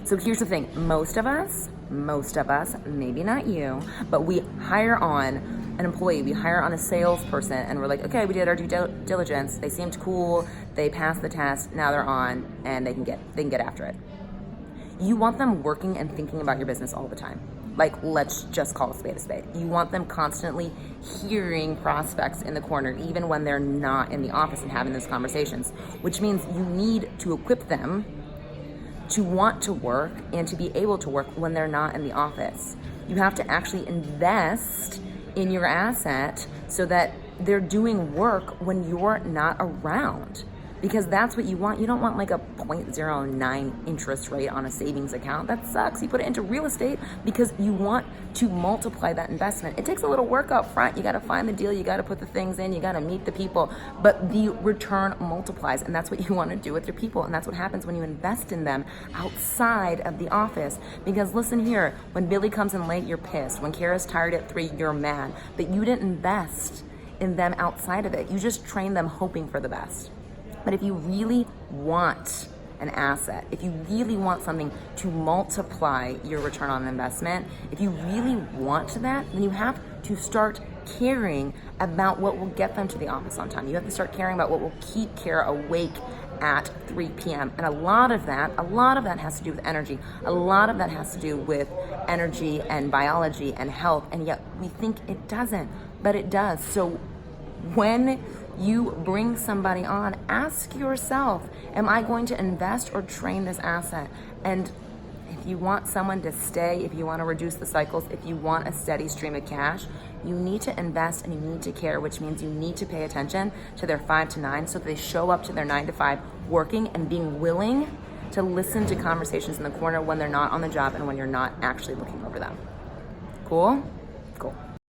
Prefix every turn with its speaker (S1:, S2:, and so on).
S1: So here's the thing, most of us, maybe not you, but we hire on an employee, we hire on a salesperson, and we're like, okay, we did our due diligence, they seemed cool, they passed the test, now they're on, and they can get after it. You want them working and thinking about your business all the time. Like, let's just call a spade a spade. You want them constantly hearing prospects in the corner, even when they're not in the office and having those conversations, which means you need to equip them to want to work and to be able to work when they're not in the office. You have to actually invest in your asset so that they're doing work when you're not around, because that's what you want. You don't want like a 0.09 interest rate on a savings account. That sucks. You put it into real estate because you want to multiply that investment. It takes a little work up front. You got to find the deal. You got to put the things in. You got to meet the people, but the return multiplies, and that's what you want to do with your people. And that's what happens when you invest in them outside of the office. Because listen here, when Billy comes in late, you're pissed. When Kara's tired at 3, you're mad. But you didn't invest in them outside of it. You just train them hoping for the best. But if you really want an asset, if you really want something to multiply your return on investment, if you really want that, then you have to start caring about what will get them to the office on time. You have to start caring about what will keep Kara awake at 3 p.m. And a lot of that has to do with energy. A lot of that has to do with energy and biology and health. And yet we think it doesn't, but it does. So when you bring somebody on, ask yourself, am I going to invest or train this asset? And if you want someone to stay, if you want to reduce the cycles, if you want a steady stream of cash, you need to invest and you need to care, which means you need to pay attention to their 5 to 9 so that they show up to their 9 to 5 working and being willing to listen to conversations in the corner when they're not on the job and when you're not actually looking over them. Cool? Cool.